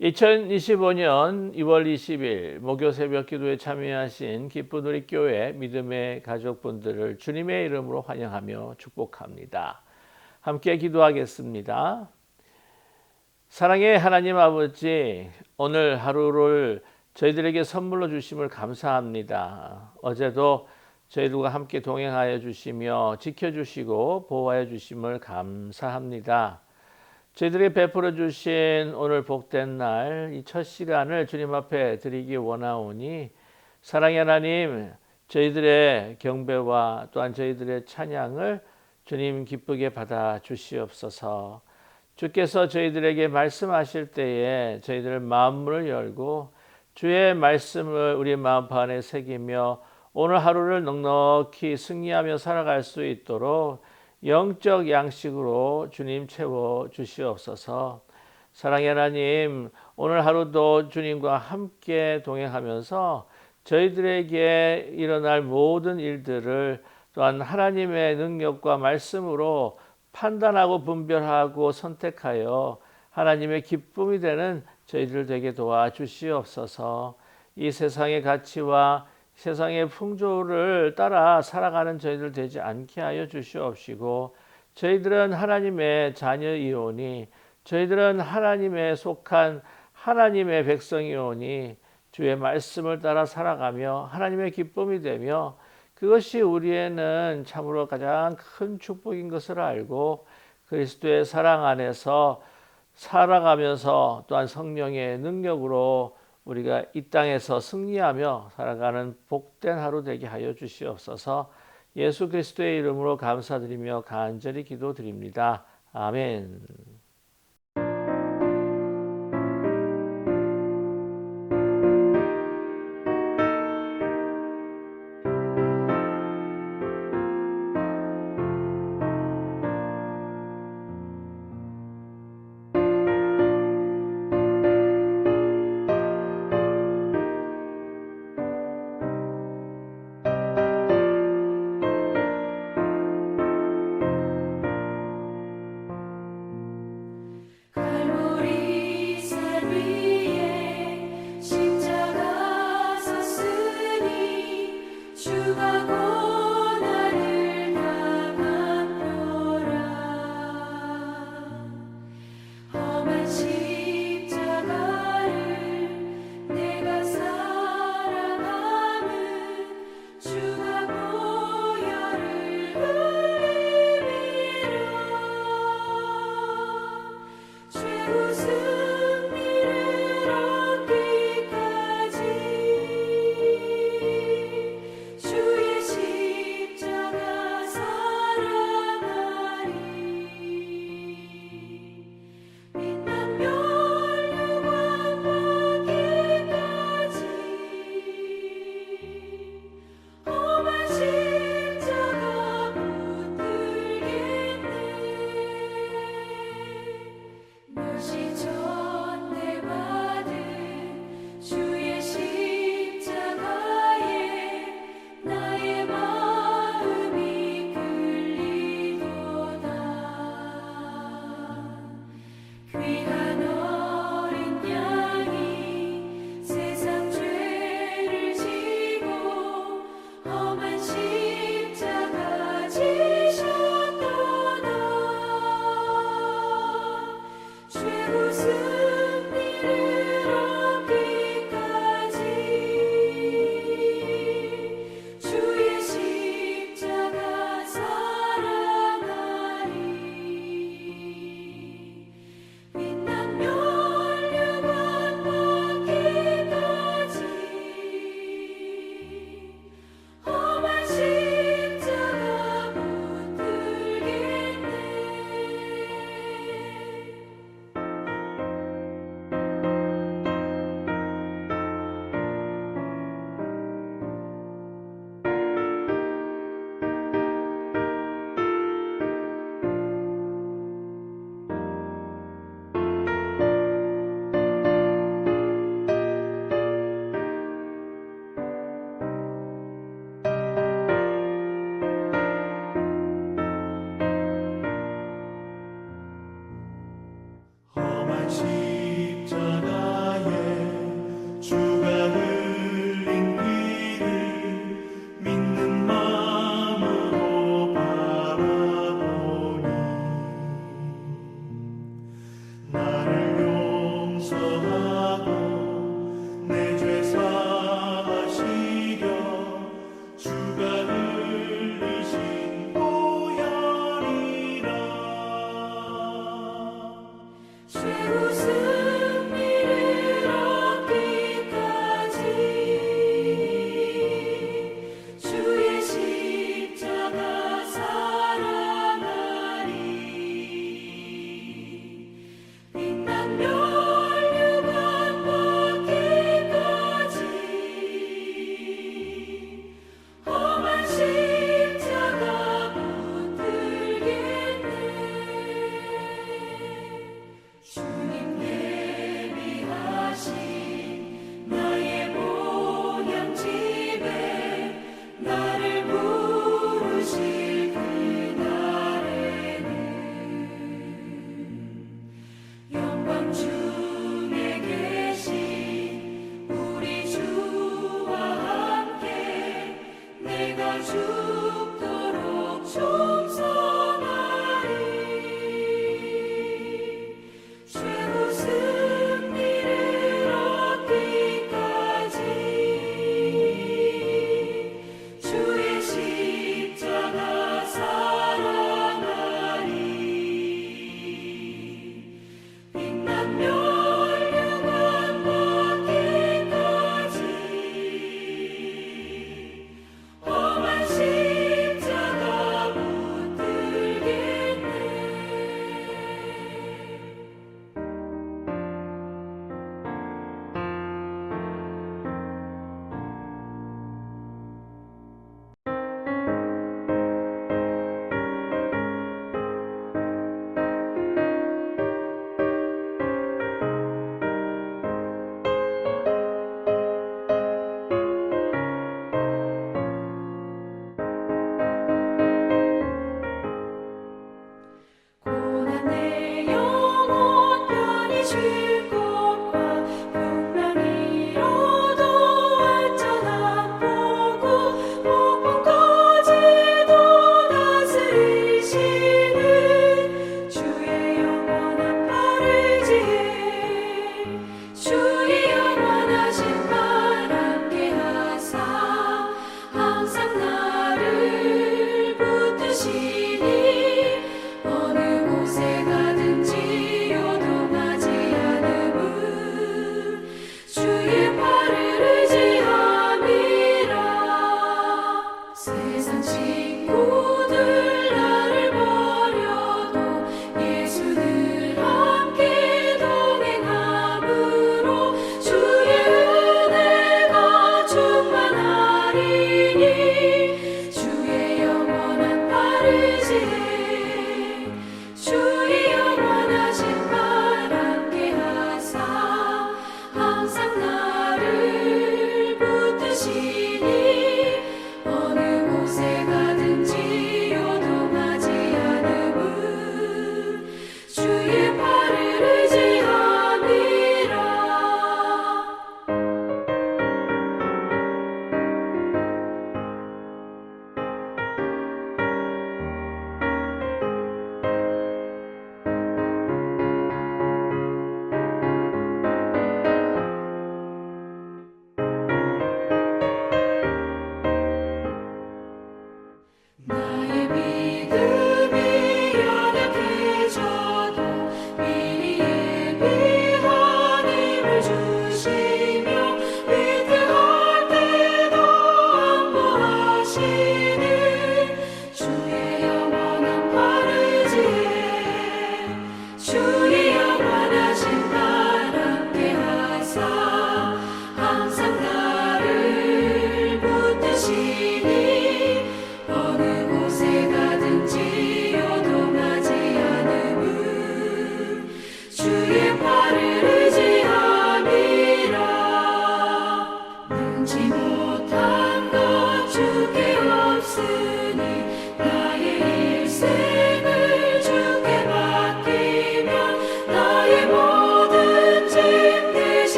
2025년 2월 20일 목요 새벽 기도에 참여하신 기쁜 우리 교회 믿음의 가족분들을 주님의 이름으로 환영하며 축복합니다. 함께 기도하겠습니다. 사랑의 하나님 아버지, 오늘 하루를 저희들에게 선물로 주심을 감사합니다. 어제도 저희들과 함께 동행하여 주시며 지켜주시고 보호하여 주심을 감사합니다. 저희들에게 베풀어 주신 오늘 복된 날, 이 첫 시간을 주님 앞에 드리기 원하오니 사랑의 하나님, 저희들의 경배와 또한 저희들의 찬양을 주님 기쁘게 받아 주시옵소서. 주께서 저희들에게 말씀하실 때에 저희들 마음문을 열고 주의 말씀을 우리 마음판 안에 새기며 오늘 하루를 넉넉히 승리하며 살아갈 수 있도록 영적 양식으로 주님 채워 주시옵소서. 사랑의 하나님, 오늘 하루도 주님과 함께 동행하면서 저희들에게 일어날 모든 일들을 또한 하나님의 능력과 말씀으로 판단하고 분별하고 선택하여 하나님의 기쁨이 되는 저희들 되게 도와주시옵소서. 이 세상의 가치와 세상의 풍조를 따라 살아가는 저희들 되지 않게 하여 주시옵시고, 저희들은 하나님의 자녀이오니, 저희들은 하나님에 속한 하나님의 백성이오니 주의 말씀을 따라 살아가며 하나님의 기쁨이 되며, 그것이 우리에는 참으로 가장 큰 축복인 것을 알고 그리스도의 사랑 안에서 살아가면서 또한 성령의 능력으로 우리가 이 땅에서 승리하며 살아가는 복된 하루 되게 하여 주시옵소서. 예수 그리스도의 이름으로 감사드리며 간절히 기도드립니다. 아멘.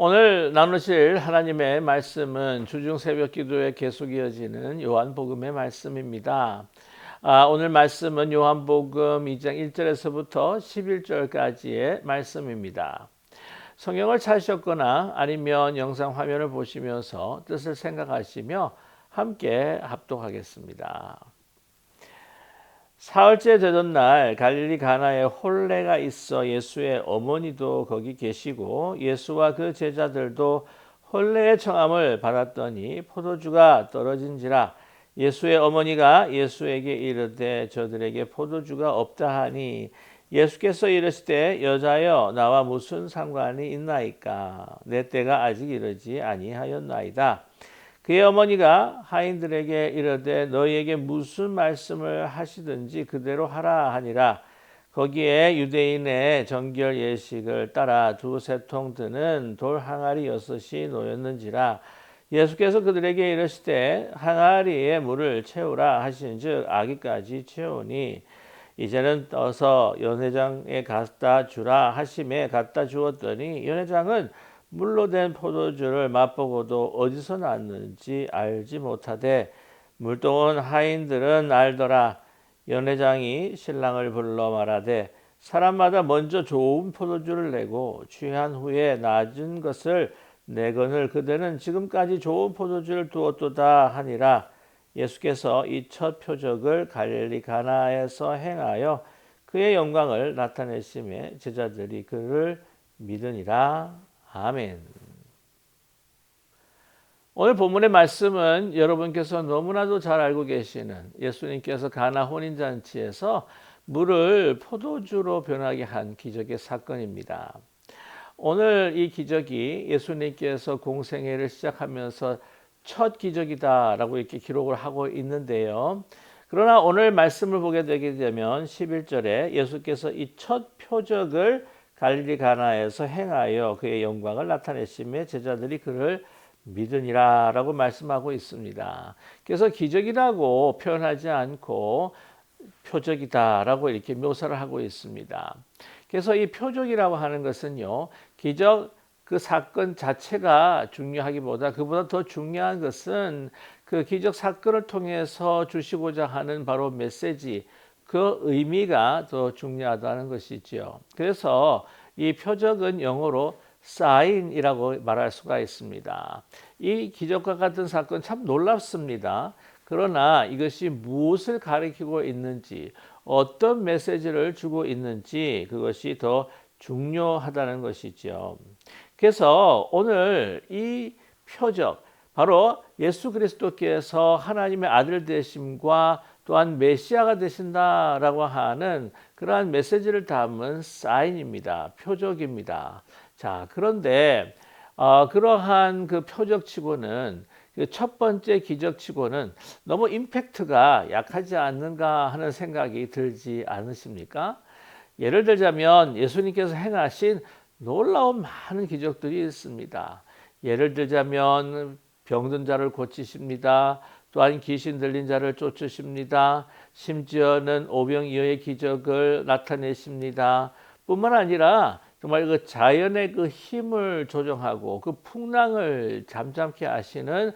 오늘 나누실 하나님의 말씀은 주중 새벽 기도에 계속 이어지는 요한복음의 말씀입니다. 오늘 말씀은 요한복음 2장 1절에서부터 11절까지의 말씀입니다. 성경을 찾으셨거나 아니면 영상 화면을 보시면서 뜻을 생각하시며 함께 합독하겠습니다. 사흘째 되던 날 갈릴리 가나에 혼례가 있어 예수의 어머니도 거기 계시고 예수와 그 제자들도 혼례의 청함을 받았더니 포도주가 떨어진지라. 예수의 어머니가 예수에게 이르되 저들에게 포도주가 없다 하니 예수께서 이르시되 여자여 나와 무슨 상관이 있나이까. 내 때가 아직 이르지 아니하였나이다. 그의 어머니가 하인들에게 이르되 너희에게 무슨 말씀을 하시든지 그대로 하라 하니라. 거기에 유대인의 정결 예식을 따라 두세 통 드는 돌 항아리 6이 놓였는지라. 예수께서 그들에게 이르시되 항아리에 물을 채우라 하신즉 아기까지 채우니 이제는 떠서 연회장에 갖다 주라 하심에 갖다 주었더니 연회장은 물로 된 포도주를 맛보고도 어디서 났는지 알지 못하되 물동원 하인들은 알더라. 연회장이 신랑을 불러 말하되 사람마다 먼저 좋은 포도주를 내고 취한 후에 낮은 것을 내거늘 그대는 지금까지 좋은 포도주를 두었도다 하니라. 예수께서 이 첫 표적을 갈릴리 가나에서 행하여 그의 영광을 나타내심에 제자들이 그를 믿으니라. 아멘. 오늘 본문의 말씀은 여러분께서 너무나도 잘 알고 계시는 예수님께서 가나 혼인잔치에서 물을 포도주로 변하게 한 기적의 사건입니다. 오늘 이 기적이 예수님께서 공생애를 시작하면서 첫 기적이다라고 이렇게 기록을 하고 있는데요. 그러나 오늘 말씀을 보게 되게 되면 11절에 예수께서 이 첫 표적을 갈릴리 가나에서 행하여 그의 영광을 나타내심에 제자들이 그를 믿으니라라고 말씀하고 있습니다. 그래서 기적이라고 표현하지 않고 표적이다라고 이렇게 묘사를 하고 있습니다. 그래서 이 표적이라고 하는 것은요, 기적 그 사건 자체가 중요하기보다 그보다 더 중요한 것은 그 기적 사건을 통해서 주시고자 하는 바로 메시지, 그 의미가 더 중요하다는 것이지요. 그래서 이 표적은 영어로 사인이라고 말할 수가 있습니다. 이 기적과 같은 사건 참 놀랍습니다. 그러나 이것이 무엇을 가리키고 있는지, 어떤 메시지를 주고 있는지 그것이 더 중요하다는 것이죠. 그래서 오늘 이 표적, 바로 예수 그리스도께서 하나님의 아들 되심과 또한 메시아가 되신다라고 하는 그러한 메시지를 담은 사인입니다. 표적입니다. 자, 그런데 그러한 그 표적치고는 그 첫 번째 기적치고는 너무 임팩트가 약하지 않는가 하는 생각이 들지 않으십니까? 예를 들자면 예수님께서 행하신 놀라운 많은 기적들이 있습니다. 예를 들자면 병든 자를 고치십니다. 또한 귀신 들린 자를 쫓으십니다. 심지어는 오병이어의 기적을 나타내십니다. 뿐만 아니라 정말 그 자연의 그 힘을 조정하고 그 풍랑을 잠잠케 하시는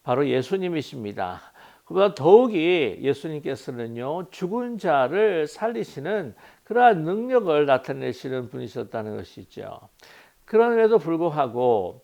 바로 예수님이십니다. 그보다 더욱이 예수님께서는요, 죽은 자를 살리시는 그러한 능력을 나타내시는 분이셨다는 것이죠. 그럼에도 불구하고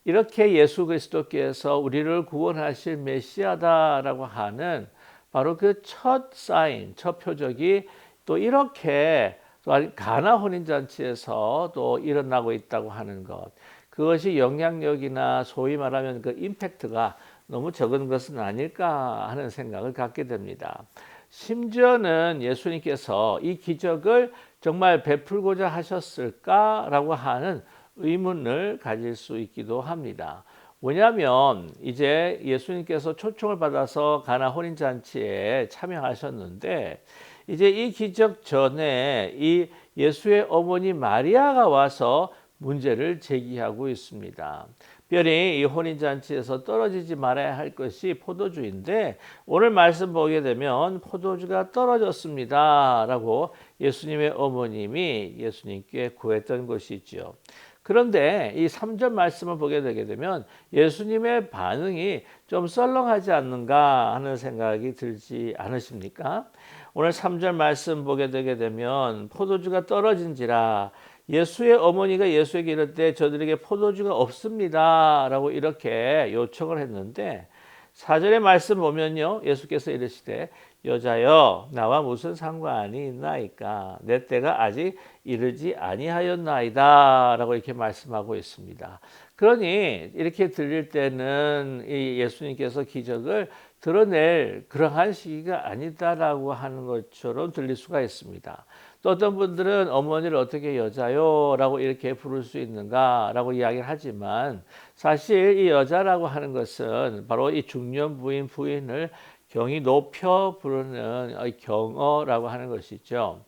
이렇게 예수 그리스도께서 우리를 구원하실 메시아다라고 하는 바로 그 첫 사인, 첫 표적이 또 이렇게 또한 가나 혼인잔치에서 또 일어나고 있다고 하는 것, 그것이 영향력이나 소위 말하면 그 임팩트가 너무 적은 것은 아닐까 하는 생각을 갖게 됩니다. 심지어는 예수님께서 이 기적을 정말 베풀고자 하셨을까라고 하는 의문을 가질 수 있기도 합니다. 왜냐하면 이제 예수님께서 초청을 받아서 가나 혼인잔치에 참여하셨는데 이제 이 기적 전에 이 예수의 어머니 마리아가 와서 문제를 제기하고 있습니다. 특별히 이 혼인잔치에서 떨어지지 말아야 할 것이 포도주인데 오늘 말씀 보게 되면 포도주가 떨어졌습니다 라고 예수님의 어머님이 예수님께 구했던 것이죠. 그런데 이 3절 말씀을 보게 되게 되면 예수님의 반응이 좀 썰렁하지 않는가 하는 생각이 들지 않으십니까? 오늘 3절 말씀 보게 되게 되면 포도주가 떨어진지라 예수의 어머니가 예수에게 이르되 저들에게 포도주가 없습니다 라고 이렇게 요청을 했는데 4절의 말씀 보면요 예수께서 이르시되 여자여 나와 무슨 상관이 있나이까 내 때가 아직 이르지 아니하였나이다 라고 이렇게 말씀하고 있습니다. 그러니 이렇게 들릴 때는 이 예수님께서 기적을 드러낼 그러한 시기가 아니다라고 하는 것처럼 들릴 수가 있습니다. 또 어떤 분들은 어머니를 어떻게 여자요? 라고 이렇게 부를 수 있는가? 라고 이야기를 하지만 사실 이 여자라고 하는 것은 바로 이 중년 부인을 경이 높여 부르는 경어라고 하는 것이죠.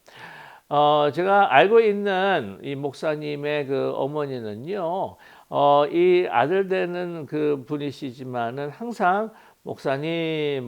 제가 알고 있는 이 목사님의 그 어머니는요, 이 아들 되는 그 분이시지만은 항상 목사님,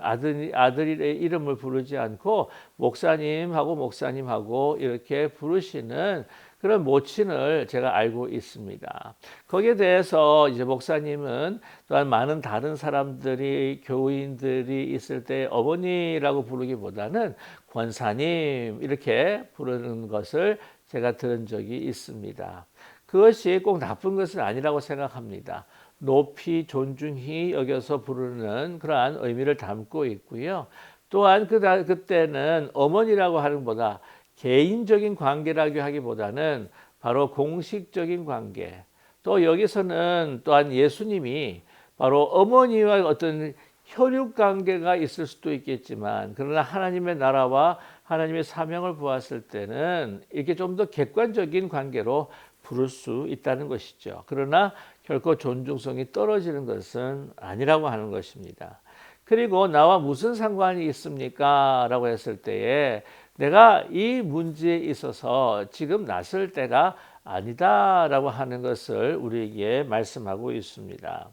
아들의 이름을 부르지 않고 목사님하고 이렇게 부르시는 그런 모친을 제가 알고 있습니다. 거기에 대해서 이제 목사님은 또한 많은 다른 사람들이 교인들이 있을 때 어머니라고 부르기보다는 권사님 이렇게 부르는 것을 제가 들은 적이 있습니다. 그것이 꼭 나쁜 것은 아니라고 생각합니다. 높이 존중히 여겨서 부르는 그러한 의미를 담고 있고요. 또한 그때는 어머니라고 하는 것보다 개인적인 관계라고 하기보다는 바로 공식적인 관계. 또 여기서는 또한 예수님이 바로 어머니와 어떤 혈육 관계가 있을 수도 있겠지만 그러나 하나님의 나라와 하나님의 사명을 보았을 때는 이렇게 좀 더 객관적인 관계로 부를 수 있다는 것이죠. 그러나 결코 존중성이 떨어지는 것은 아니라고 하는 것입니다. 그리고 나와 무슨 상관이 있습니까? 라고 했을 때에 내가 이 문제에 있어서 지금 나설 때가 아니다라고 하는 것을 우리에게 말씀하고 있습니다.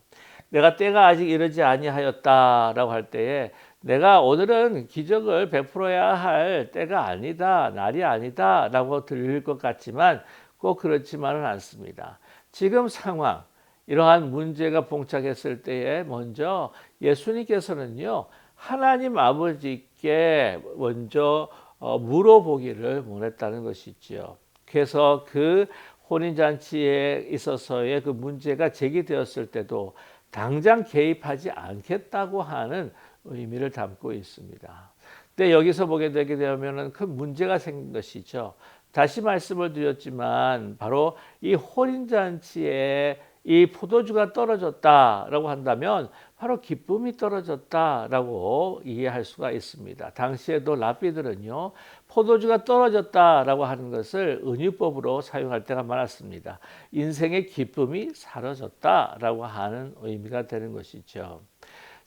내가 때가 아직 이르지 아니하였다라고 할 때에 내가 오늘은 기적을 베풀어야 할 때가 아니다, 날이 아니다라고 들릴 것 같지만 꼭 그렇지만은 않습니다. 지금 상황, 이러한 문제가 봉착했을 때에 먼저 예수님께서는요 하나님 아버지께 먼저 물어보기를 원했다는 것이지요. 그래서 그 혼인잔치에 있어서의 그 문제가 제기되었을 때도 당장 개입하지 않겠다고 하는 의미를 담고 있습니다. 근데 여기서 보게 되게 되면은 큰 문제가 생긴 것이죠. 다시 말씀을 드렸지만 바로 이 혼인잔치에 이 포도주가 떨어졌다라고 한다면 바로 기쁨이 떨어졌다라고 이해할 수가 있습니다. 당시에도 랍비들은요 포도주가 떨어졌다라고 하는 것을 은유법으로 사용할 때가 많았습니다. 인생의 기쁨이 사라졌다라고 하는 의미가 되는 것이죠.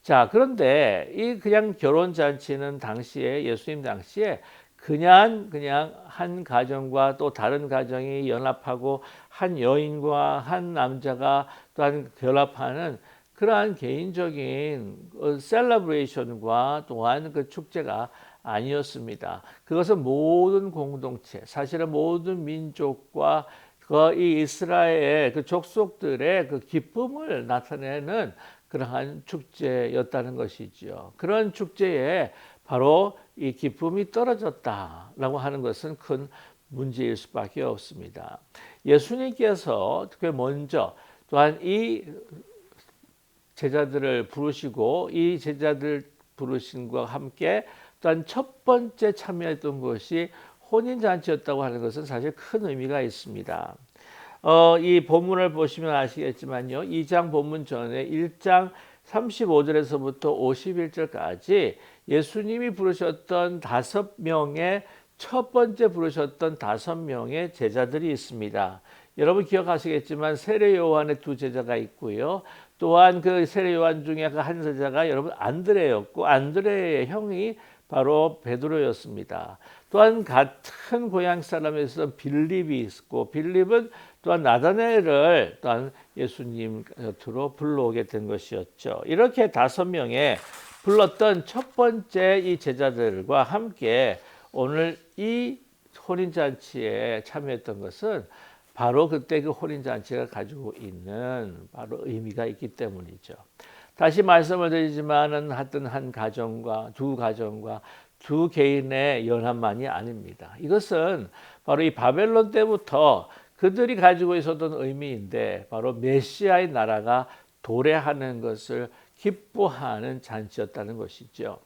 자, 그런데 이 그냥 결혼 잔치는 당시에 예수님 당시에 그냥 한 가정과 또 다른 가정이 연합하고 한 여인과 한 남자가 또한 결합하는 그러한 개인적인 셀러브레이션과 또한 그 축제가 아니었습니다. 그것은 모든 공동체, 사실은 모든 민족과 이 이스라엘 그 족속들의 그 기쁨을 나타내는 그러한 축제였다는 것이죠. 그런 축제에 바로 이 기쁨이 떨어졌다라고 하는 것은 큰 문제일 수밖에 없습니다. 예수님께서 특히 먼저 또한 이 제자들을 부르시고 이 제자들 부르심과 함께 또한 첫 번째 참여했던 것이 혼인잔치였다고 하는 것은 사실 큰 의미가 있습니다. 이 본문을 보시면 아시겠지만요. 2장 본문 전에 1장 35절에서부터 51절까지 예수님이 부르셨던 5명의 첫 번째 부르셨던 5명의 제자들이 있습니다. 여러분 기억하시겠지만 세례 요한의 2 제자가 있고요. 또한 그 세례 요한 중에 그 한 제자가 여러분 안드레였고 안드레의 형이 바로 베드로였습니다. 또한 같은 고향 사람에서 빌립이 있고 빌립은 또한 나다나엘을 또한 예수님 곁으로 불러오게 된 것이었죠. 이렇게 5명의 불렀던 첫 번째 이 제자들과 함께 오늘 이 혼인잔치에 참여했던 것은 바로 그때 그 혼인잔치가 가지고 있는 바로 의미가 있기 때문이죠. 다시 말씀을 드리지만은 하여튼 한 가정과 두 개인의 연합만이 아닙니다. 이것은 바로 이 바벨론 때부터 그들이 가지고 있었던 의미인데 바로 메시아의 나라가 도래하는 것을 기뻐하는 잔치였다는 것이죠.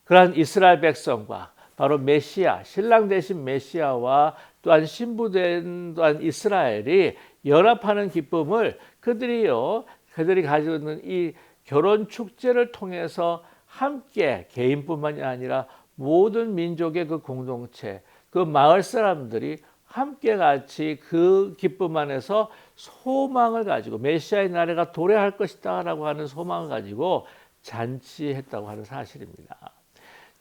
그러한 이스라엘 백성과 바로 메시아, 신랑 대신 메시아와 또한 신부된 또한 이스라엘이 연합하는 기쁨을 그들이 가지고 있는 이 결혼 축제를 통해서 함께 개인뿐만이 아니라 모든 민족의 그 공동체, 그 마을 사람들이 함께 같이 그 기쁨 안에서 소망을 가지고 메시아의 나라가 도래할 것이다라고 하는 소망을 가지고 잔치했다고 하는 사실입니다.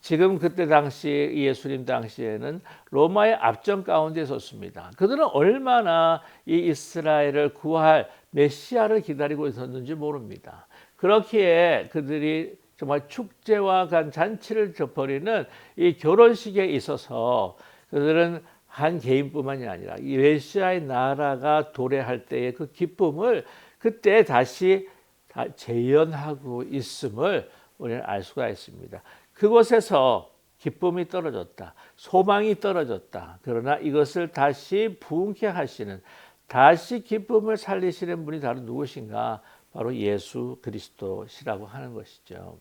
지금 그때 당시 예수님 당시에는 로마의 압정 가운데 있었습니다. 그들은 얼마나 이 이스라엘을 구할 메시아를 기다리고 있었는지 모릅니다. 그렇기에 그들이 정말 축제와 간 잔치를 벌이는 이 결혼식에 있어서 그들은 한 개인뿐만이 아니라 이 메시아의 나라가 도래할 때의 그 기쁨을 그때 다시 재현하고 있음을 우리는 알 수가 있습니다. 그곳에서 기쁨이 떨어졌다. 소망이 떨어졌다. 그러나 이것을 다시 부흥케 하시는, 다시 기쁨을 살리시는 분이 다른 누구신가? 바로 예수 그리스도시라고 하는 것이죠.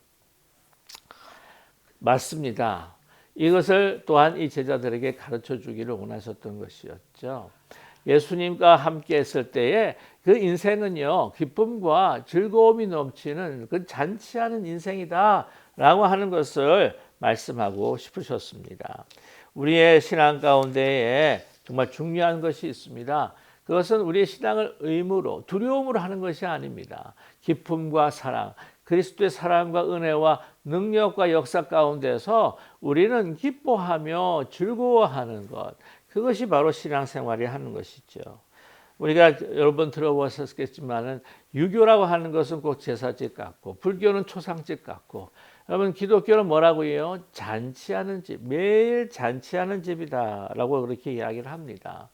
맞습니다. 이것을 또한 이 제자들에게 가르쳐 주기를 원하셨던 것이었죠. 예수님과 함께 했을 때에 그 인생은요, 기쁨과 즐거움이 넘치는 그 잔치하는 인생이다 라고 하는 것을 말씀하고 싶으셨습니다. 우리의 신앙 가운데에 정말 중요한 것이 있습니다. 그것은 우리의 신앙을 의무로, 두려움으로 하는 것이 아닙니다. 기쁨과 사랑, 그리스도의 사랑과 은혜와 능력과 역사 가운데서 우리는 기뻐하며 즐거워하는 것, 그것이 바로 신앙생활이 하는 것이죠. 우리가 여러 번 들어보셨겠지만은 유교라고 하는 것은 꼭 제사집 같고 불교는 초상집 같고 여러분 기독교는 뭐라고 해요? 잔치하는 집, 매일 잔치하는 집이다라고 그렇게 이야기를 합니다.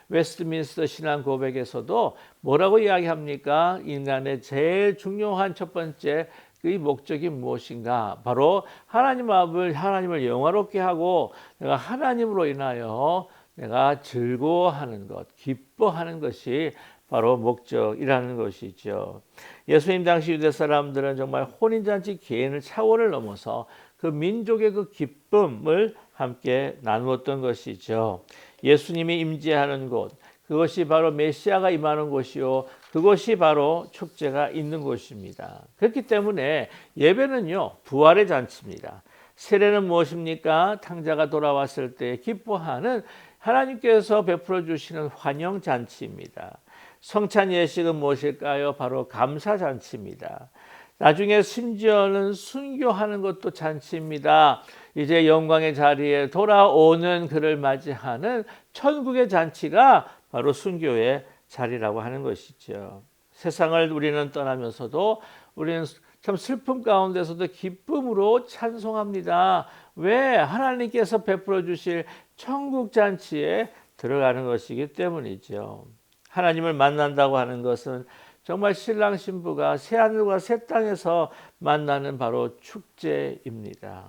웨스트민스터 신앙 고백에서도 뭐라고 이야기합니까? 인간의 제일 중요한 첫 번째 그 목적이 무엇인가? 바로 하나님을 영화롭게 하고 내가 하나님으로 인하여 내가 즐거워하는 것, 기뻐하는 것이 바로 목적이라는 것이죠. 예수님 당시 유대 사람들은 정말 혼인잔치 개인의 차원을 넘어서 그 민족의 그 기쁨을 함께 나누었던 것이죠. 예수님이 임재하는 곳, 그것이 바로 메시아가 임하는 곳이요, 그것이 바로 축제가 있는 곳입니다. 그렇기 때문에 예배는요, 부활의 잔치입니다. 세례는 무엇입니까? 탕자가 돌아왔을 때 기뻐하는 하나님께서 베풀어 주시는 환영 잔치입니다. 성찬 예식은 무엇일까요? 바로 감사 잔치입니다. 나중에 심지어는 순교하는 것도 잔치입니다. 이제 영광의 자리에 돌아오는 그를 맞이하는 천국의 잔치가 바로 순교의 자리라고 하는 것이죠. 세상을 우리는 떠나면서도 우리는 참 슬픔 가운데서도 기쁨으로 찬송합니다. 왜? 하나님께서 베풀어 주실 천국 잔치에 들어가는 것이기 때문이죠. 하나님을 만난다고 하는 것은 정말 신랑 신부가 새하늘과 새 땅에서 만나는 바로 축제입니다.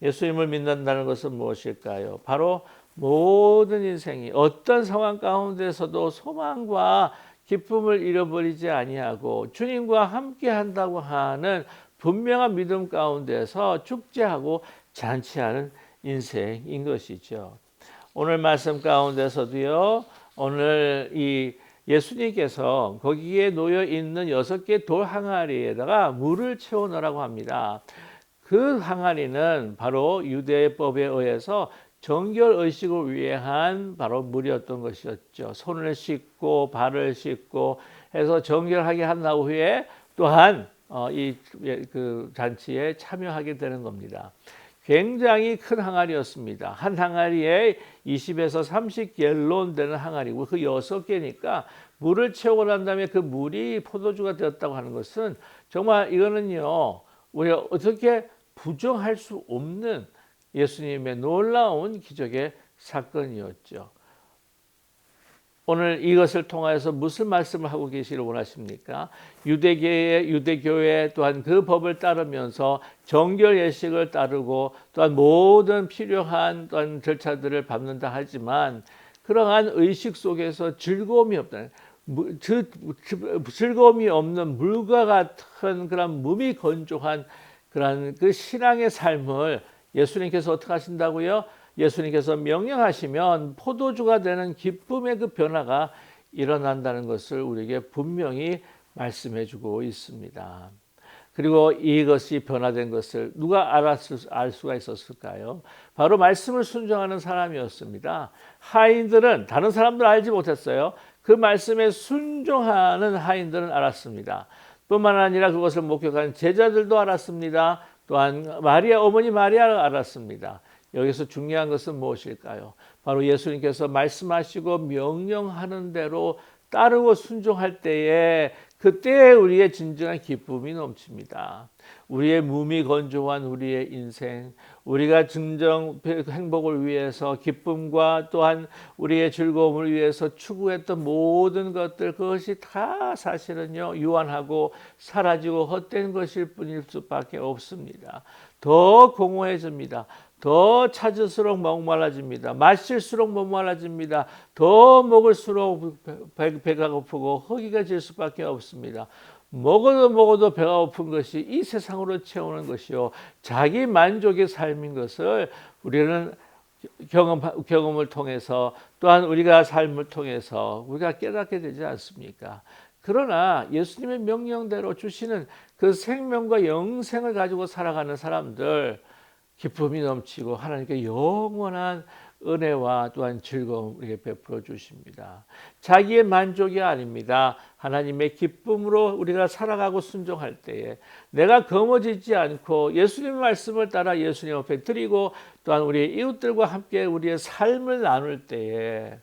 예수님을 믿는다는 것은 무엇일까요? 바로 모든 인생이 어떤 상황 가운데서도 소망과 기쁨을 잃어버리지 아니하고 주님과 함께 한다고 하는 분명한 믿음 가운데서 축제하고 잔치하는 인생인 것이죠. 오늘 말씀 가운데서도요, 오늘 이 예수님께서 거기에 놓여 있는 6개 돌 항아리에다가 물을 채워 넣으라고 합니다. 그 항아리는 바로 유대법에 의해서 정결 의식을 위한 바로 물이었던 것이었죠. 손을 씻고 발을 씻고 해서 정결하게 한 후에 또한 그 잔치에 참여하게 되는 겁니다. 굉장히 큰 항아리였습니다. 한 항아리에 20에서 30갤론 되는 항아리고 그 6개니까 물을 채우고 난 다음에 그 물이 포도주가 되었다고 하는 것은 정말 이거는요, 우리가 어떻게 부정할 수 없는 예수님의 놀라운 기적의 사건이었죠. 오늘 이것을 통하여서 무슨 말씀을 하고 계시기를 원하십니까? 유대교회 또한 그 법을 따르면서 정결 예식을 따르고 또한 모든 필요한 또한 절차들을 밟는다 하지만 그러한 의식 속에서 즐거움이 없다. 즐거움이 없는 물과 같은 그런 몸이 건조한 그런 그 신앙의 삶을 예수님께서 어떻게 하신다고요? 예수님께서 명령하시면 포도주가 되는 기쁨의 그 변화가 일어난다는 것을 우리에게 분명히 말씀해 주고 있습니다. 그리고 이것이 변화된 것을 누가 알 수가 있었을까요? 바로 말씀을 순종하는 사람이었습니다. 하인들은 다른 사람들 알지 못했어요. 그 말씀에 순종하는 하인들은 알았습니다. 뿐만 아니라 그것을 목격한 제자들도 알았습니다. 또한 어머니 마리아가 알았습니다. 여기서 중요한 것은 무엇일까요? 바로 예수님께서 말씀하시고 명령하는 대로 따르고 순종할 때에 그때 우리의 진정한 기쁨이 넘칩니다. 우리의 몸이 건조한 우리의 인생, 우리가 진정 행복을 위해서 기쁨과 또한 우리의 즐거움을 위해서 추구했던 모든 것들, 그것이 다 사실은요 유한하고 사라지고 헛된 것일 뿐일 수밖에 없습니다. 더 공허해집니다. 더 찾을수록 목말라집니다. 마실수록 목말라집니다. 더 먹을수록 배가 고프고 허기가 질 수밖에 없습니다. 먹어도 배가 고픈 것이 이 세상으로 채우는 것이요 자기 만족의 삶인 것을 우리는 경험을 통해서 또한 우리가 삶을 통해서 우리가 깨닫게 되지 않습니까? 그러나 예수님의 명령대로 주시는 그 생명과 영생을 가지고 살아가는 사람들 기쁨이 넘치고 하나님께 영원한 은혜와 또한 즐거움 우리에게 베풀어 주십니다. 자기의 만족이 아닙니다. 하나님의 기쁨으로 우리가 살아가고 순종할 때에 내가 거머쥐지 않고 예수님의 말씀을 따라 예수님 앞에 드리고 또한 우리의 이웃들과 함께 우리의 삶을 나눌 때에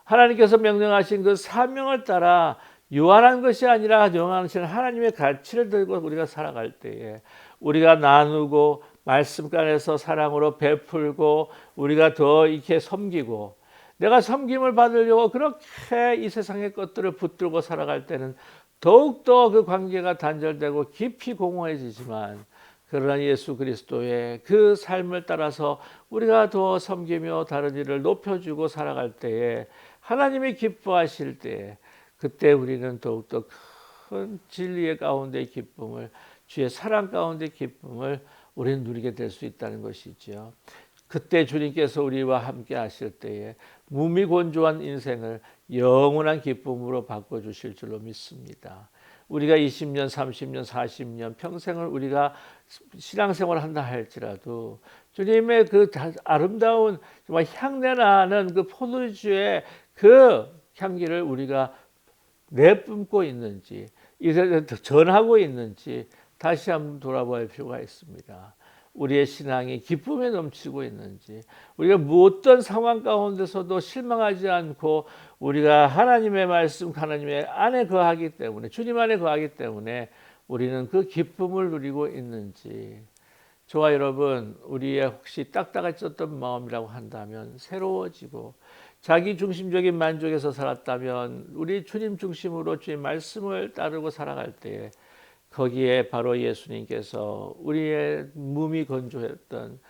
하나님께서 명령하신 그 사명을 따라 유한한 것이 아니라 영원하신 하나님의 가치를 들고 우리가 살아갈 때에 우리가 나누고 말씀 안에서 사랑으로 베풀고 우리가 더 이렇게 섬기고 내가 섬김을 받으려고 그렇게 이 세상의 것들을 붙들고 살아갈 때는 더욱더 그 관계가 단절되고 깊이 공허해지지만 그러나 예수 그리스도의 그 삶을 따라서 우리가 더 섬기며 다른 일을 높여주고 살아갈 때에 하나님이 기뻐하실 때에 그때 우리는 더욱더 큰 진리의 가운데 기쁨을 주의 사랑 가운데 기쁨을 우리는 누리게 될 수 있다는 것이죠. 그때 주님께서 우리와 함께 하실 때에 몸이 건조한 인생을 영원한 기쁨으로 바꿔주실 줄로 믿습니다. 우리가 20년, 30년, 40년 평생을 우리가 신앙생활을 한다 할지라도 주님의 그 아름다운 정말 향내나는 그 포도주의 그 향기를 우리가 내뿜고 있는지 이제 전하고 있는지 다시 한번 돌아볼 필요가 있습니다. 우리의 신앙이 기쁨에 넘치고 있는지 우리가 어떤 상황 가운데서도 실망하지 않고 우리가 하나님의 말씀 하나님의 안에 거하기 때문에 주님 안에 거하기 때문에 우리는 그 기쁨을 누리고 있는지 저와 여러분 우리의 혹시 딱딱해졌던 마음이라고 한다면 새로워지고 자기 중심적인 만족에서 살았다면 우리 주님 중심으로 주의 말씀을 따르고 살아갈 때에 거기에 바로 예수님께서 우리의 몸이 건조했던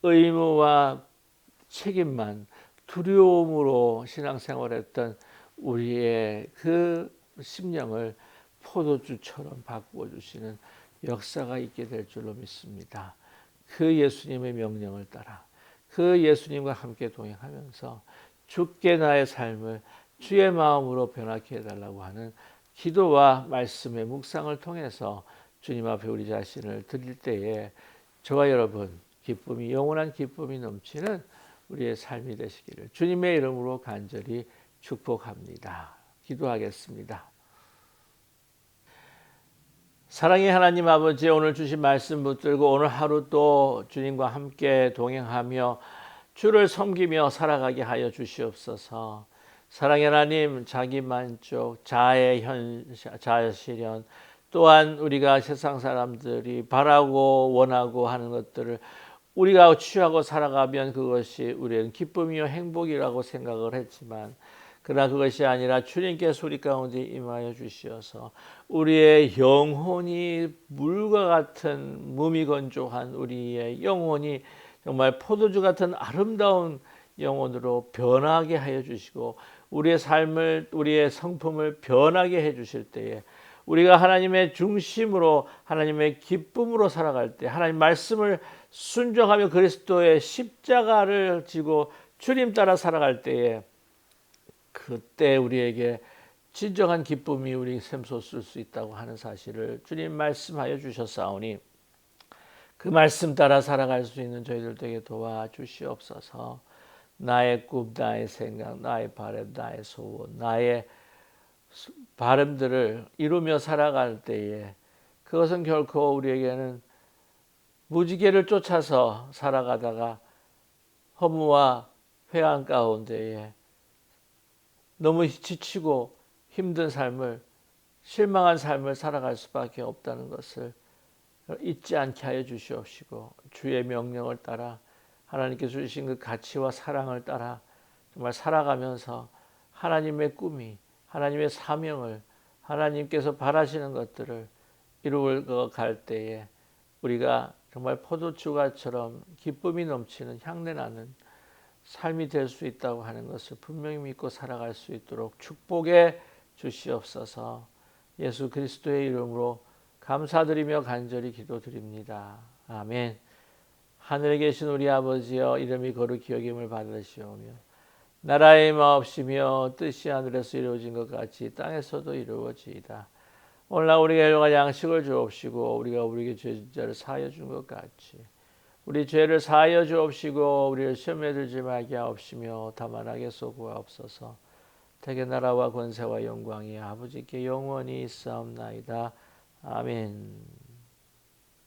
의무와 책임만 두려움으로 신앙생활했던 우리의 그 심령을 포도주처럼 바꾸어주시는 역사가 있게 될 줄로 믿습니다. 그 예수님의 명령을 따라 그 예수님과 함께 동행하면서 주께 나의 삶을 주의 마음으로 변하게 해달라고 하는 기도와 말씀의 묵상을 통해서 주님 앞에 우리 자신을 드릴 때에 저와 여러분 기쁨이 영원한 기쁨이 넘치는 우리의 삶이 되시기를 주님의 이름으로 간절히 축복합니다. 기도하겠습니다. 사랑의 하나님 아버지 오늘 주신 말씀 붙들고 오늘 하루 또 주님과 함께 동행하며 주를 섬기며 살아가게 하여 주시옵소서. 사랑의 하나님 자기만족 자아실현 또한 우리가 세상 사람들이 바라고 원하고 하는 것들을 우리가 취하고 살아가면 그것이 우리는 기쁨이요 행복이라고 생각을 했지만 그러나 그것이 아니라 주님께 소리 가운데 임하여 주시어서 우리의 영혼이 물과 같은 무미건조한 우리의 영혼이 정말 포도주 같은 아름다운 영혼으로 변하게 하여 주시고 우리의 삶을 우리의 성품을 변하게 해 주실 때에 우리가 하나님의 중심으로 하나님의 기쁨으로 살아갈 때 하나님 말씀을 순종하며 그리스도의 십자가를 지고 주님 따라 살아갈 때에 그때 우리에게 진정한 기쁨이 우리 샘솟을 수 있다고 하는 사실을 주님 말씀하여 주셨사오니 그 말씀 따라 살아갈 수 있는 저희들 되게 도와주시옵소서. 나의 꿈, 나의 생각, 나의 바람, 나의 소원, 나의 바람들을 이루며 살아갈 때에 그것은 결코 우리에게는 무지개를 쫓아서 살아가다가 허무와 회한 가운데에 너무 지치고 힘든 삶을 실망한 삶을 살아갈 수밖에 없다는 것을 잊지 않게 하여 주시옵시고 주의 명령을 따라 하나님께서 주신 그 가치와 사랑을 따라 정말 살아가면서 하나님의 꿈이 하나님의 사명을 하나님께서 바라시는 것들을 이루어 갈 때에 우리가 정말 포도주가처럼 기쁨이 넘치는 향내 나는 삶이 될 수 있다고 하는 것을 분명히 믿고 살아갈 수 있도록 축복해 주시옵소서. 예수 그리스도의 이름으로 감사드리며 간절히 기도드립니다. 아멘. 하늘에 계신 우리 아버지여 이름이 거룩히 여김을 받으시오며 나라의 마옵시며 뜻이 하늘에서 이루어진 것 같이 땅에서도 이루어지이다. 오늘날 우리가 일용할 양식을 주옵시고 우리가 우리에게 죄진자를 사하여 준 것 같이 우리 죄를 사하여 주옵시고 우리를 시험에 들지 말게 하옵시며 다만 악에서 구하옵소서. 대개 나라와 권세와 영광이 아버지께 영원히 있사옵나이다. 아멘.